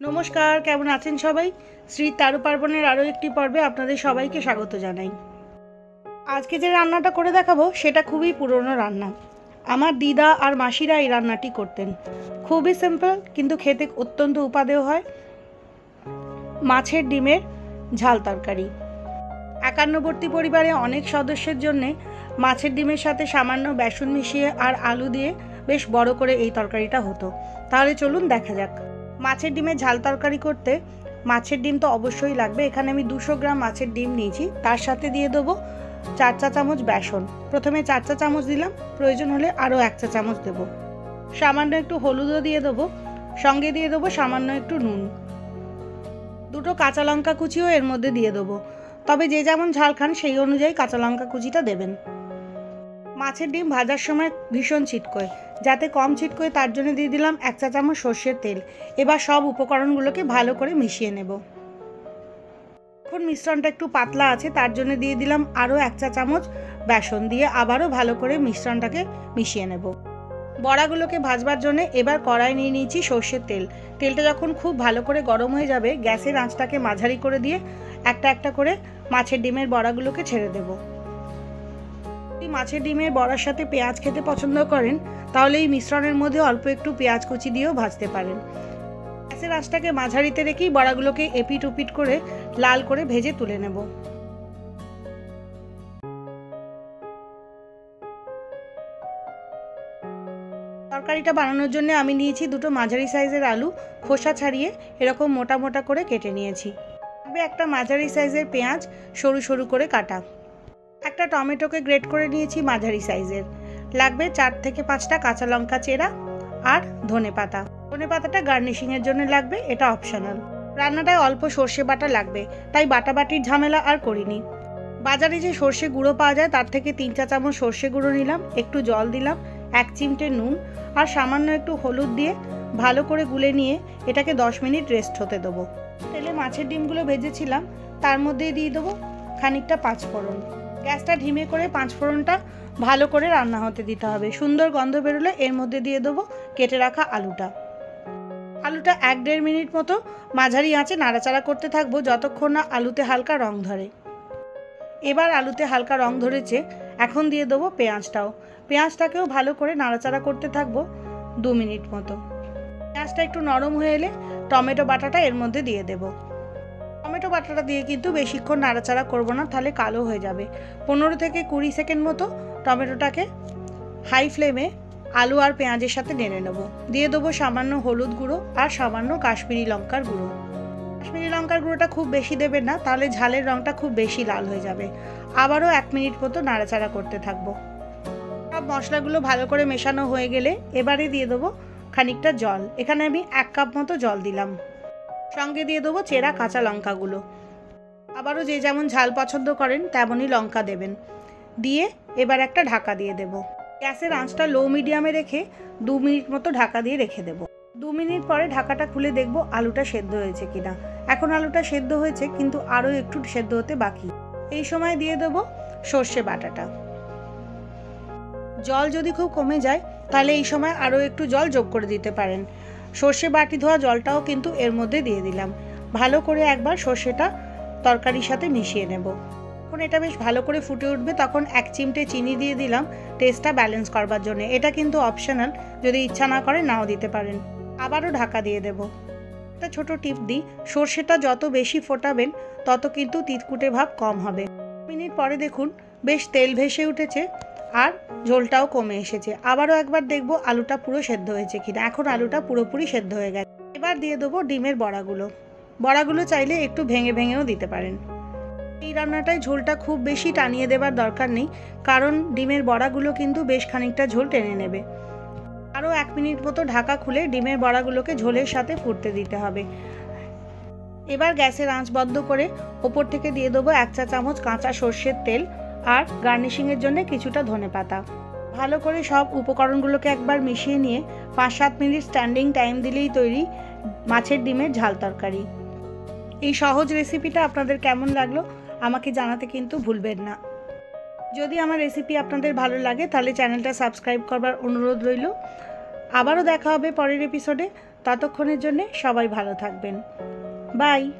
নমস্কার, কেমন আছেন সবাই? শ্রী তারু পার্বণের আরও একটি পর্বে আপনাদের সবাইকে স্বাগত জানাই। আজকে যে রান্নাটা করে দেখাবো সেটা খুবই পুরনো রান্না। আমার দিদা আর মাসিরা এই রান্নাটি করতেন। খুবই সিম্পল, কিন্তু খেতে অত্যন্ত উপাদেয় হয়। মাছের ডিমের ঝাল তরকারি। একান্নবর্তী পরিবারে অনেক সদস্যের জন্যে মাছের ডিমের সাথে সামান্য বেসন মিশিয়ে আর আলু দিয়ে বেশ বড় করে এই তরকারিটা হতো। তাহলে চলুন দেখা যাক। মাছের ডিমের ঝাল তরকারি করতে মাছের ডিম তো অবশ্যই লাগবে। এখানে আমি 200 গ্রাম মাছের ডিম নিয়েছি। তার সাথে দিয়ে দেবো 4 চা চামচ বেসন। প্রথমে 4 চা চামচ দিলাম, প্রয়োজন হলে আরও 1 চা চামচ দেবো। সামান্য একটু হলুদও দিয়ে দেবো, সঙ্গে দিয়ে দেবো সামান্য একটু নুন। 2টো কাঁচা লঙ্কা কুচিও এর মধ্যে দিয়ে দেবো, তবে যে যেমন ঝাল খান সেই অনুযায়ী কাঁচা লঙ্কা কুচিটা দেবেন। মাছের ডিম ভাজার সময় ভীষণ ছিটকোয়, যাতে কম ছিটকোয় তার জন্য দিয়ে দিলাম 1 চা চামচ সর্ষের তেল। এবার সব উপকরণগুলোকে ভালো করে মিশিয়ে নেব। এখন মিশ্রণটা একটু পাতলা আছে, তার জন্য দিয়ে দিলাম আরও 1 চা চামচ বেসন, দিয়ে আবারও ভালো করে মিশ্রণটাকে মিশিয়ে নেব। বড়াগুলোকে ভাজবার জন্য এবার কড়াই নিয়ে নিয়েছি সর্ষের তেল। তেলটা যখন খুব ভালো করে গরম হয়ে যাবে, গ্যাসের আঁচটাকে মাঝারি করে দিয়ে একটা একটা করে মাছের ডিমের বড়াগুলোকে ছেড়ে দেব। যদি মাছের ডিমের বড়ার সাথে পেঁয়াজ খেতে পছন্দ করেন, তাহলে এই মিশ্রণের মধ্যে অল্প একটু পেঁয়াজ কুচি দিয়েও ভাজতে পারেন। গ্যাসের আঁচটাকে মাঝারিতে রেখেই বড়াগুলোকে এপিট ওপিট করে লাল করে ভেজে তুলে নেব। তরকারিটা বানানোর জন্য আমি নিয়েছি 2টো মাঝারি সাইজের আলু, খোসা ছাড়িয়ে এরকম মোটা মোটা করে কেটে নিয়েছি। একটা মাঝারি সাইজের পেঁয়াজ সরু সরু করে কাটা। একটা টমেটোকে গ্রেট করে নিয়েছি মাঝারি সাইজের। লাগবে 4 থেকে 5টা কাঁচা লঙ্কা চেরা আর ধনেপাতা। ধনেপাতাটা গার্নিশিংয়ের জন্য লাগবে, এটা অপশনাল। রান্নাটায় অল্প সর্ষে বাটা লাগবে, তাই বাটাবাটির ঝামেলা আর করিনি। বাজারে যে সর্ষে গুঁড়ো পাওয়া যায় তার থেকে 3 চা চামচ সর্ষে গুঁড়ো নিলাম, একটু জল দিলাম, 1 চিমটে নুন আর সামান্য একটু হলুদ দিয়ে ভালো করে গুলে নিয়ে এটাকে 10 মিনিট রেস্ট হতে দেবো। তেলে মাছের ডিমগুলো ভেজেছিলাম, তার মধ্যে দিয়ে দেবো খানিকটা পাঁচফোড়ন। গ্যাসটা ঢিমে করে পাঁচফোড়নটা ভালো করে রান্না হতে দিতে হবে। সুন্দর গন্ধ বেরোলে এর মধ্যে দিয়ে দেবো কেটে রাখা আলুটা। 1-1.5 মিনিট মতো মাঝারি আঁচে নাড়াচাড়া করতে থাকবো, যতক্ষণ না আলুতে হালকা রং ধরে। এবার আলুতে হালকা রং ধরেছে, এখন দিয়ে দেবো পেঁয়াজটাও। পেঁয়াজটাকেও ভালো করে নাড়াচাড়া করতে থাকবো 2 মিনিট মতো। পেঁয়াজটা একটু নরম হয়ে এলে টমেটো বাটাটা এর মধ্যে দিয়ে দেবো। টমেটো বাটাটা দিয়ে কিন্তু বেশিক্ষণ নাড়াচাড়া করব না, তাহলে কালো হয়ে যাবে। 15 থেকে 20 সেকেন্ড মতো টমেটোটাকে হাই ফ্লেমে আলু আর পেঁয়াজের সাথে নেড়ে নেব। দিয়ে দেবো সামান্য হলুদ গুঁড়ো আর সামান্য কাশ্মীরি লঙ্কার গুঁড়ো। কাশ্মীরি লঙ্কার গুঁড়োটা খুব বেশি দেবেন না, তাহলে ঝালের রঙটা খুব বেশি লাল হয়ে যাবে। আবারও 1 মিনিট মতো নাড়াচাড়া করতে থাকবো। সব মশলাগুলো ভালো করে মেশানো হয়ে গেলে এবারে দিয়ে দেবো খানিকটা জল। এখানে আমি 1 কাপ মতো জল দিলাম। সঙ্গে দিয়ে দেবো চেরা কাঁচা লঙ্কাগুলো। আবারও যে যেমন ঝাল পছন্দ করেন তেমনই লঙ্কা দেবেন। দিয়ে এবার একটা ঢাকা দিয়ে দেব। গ্যাসের আঁচটা লো মিডিয়ামে রেখে 2 মিনিট মতো ঢাকা দিয়ে রেখে দেব। 2 মিনিট পরে ঢাকাটা খুলে দেখব আলুটা সেদ্ধ হয়েছে কিনা। এখন আলুটা সেদ্ধ হয়েছে, কিন্তু আরও একটু সেদ্ধ হতে বাকি। এই সময় দিয়ে দেব সর্ষে বাটাটা। জল যদি খুব কমে যায় তাহলে এই সময় আরও একটু জল যোগ করে দিতে পারেন। সর্ষে বাটি ধোয়া জলটাও কিন্তু এর মধ্যে দিয়ে দিলাম। ভালো করে একবার সর্ষেটা তরকারির সাথে মিশিয়ে নেব। যখন এটা বেশ ভালো করে ফুটে উঠবে তখন 1 চিমটে চিনি দিয়ে দিলাম টেস্টটা ব্যালেন্স করবার জন্য। এটা কিন্তু অপশনাল, যদি ইচ্ছা না করে নাও দিতে পারেন। আবারও ঢাকা দিয়ে দেব। একটা ছোট টিপ দিই, সর্ষেটা যত বেশি ফোটাবেন তত কিন্তু তিতকুটে ভাব কম হবে। মিনিট পরে দেখুন বেশ তেল ভেসে উঠেছে আর ঝোলটাও কমে এসেছে। আবারও একবার দেখব আলুটা পুরো সেদ্ধ হয়েছে কিনা। এখন আলুটা পুরোপুরি সেদ্ধ হয়ে গেছে। এবার দিয়ে দেবো ডিমের বড়াগুলো। বড়াগুলো চাইলে একটু ভেঙে ভেঙেও দিতে পারেন। এই রান্নাটায় ঝোলটা খুব বেশি টানিয়ে দেবার দরকার নেই, কারণ ডিমের বড়াগুলো কিন্তু বেশ খানিকটা ঝোল টেনে নেবে। আরও 1 মিনিট মতো ঢাকা খুলে ডিমের বড়াগুলোকে ঝোলের সাথে ফুটতে দিতে হবে। এবার গ্যাসের আঁচ বন্ধ করে ওপর থেকে দিয়ে দেবো 1 চা চামচ কাঁচা সর্ষের তেল আর গার্নিশিংয়ের জন্য কিছুটা ধনেপাতা। ভালো করে সব উপকরণগুলোকে একবার মিশিয়ে নিয়ে 5-7 মিনিট স্ট্যান্ডিং টাইম দিলেই তৈরি মাছের ডিমের ঝাল তরকারি। এই সহজ রেসিপিটা আপনাদের কেমন লাগলো আমাকে জানাতে কিন্তু ভুলবেন না। যদি আমার রেসিপি আপনাদের ভালো লাগে তাহলে চ্যানেলটা সাবস্ক্রাইব করবার অনুরোধ রইল। আবারও দেখা হবে পরের এপিসোডে। ততক্ষণের জন্যে সবাই ভালো থাকবেন। বাই।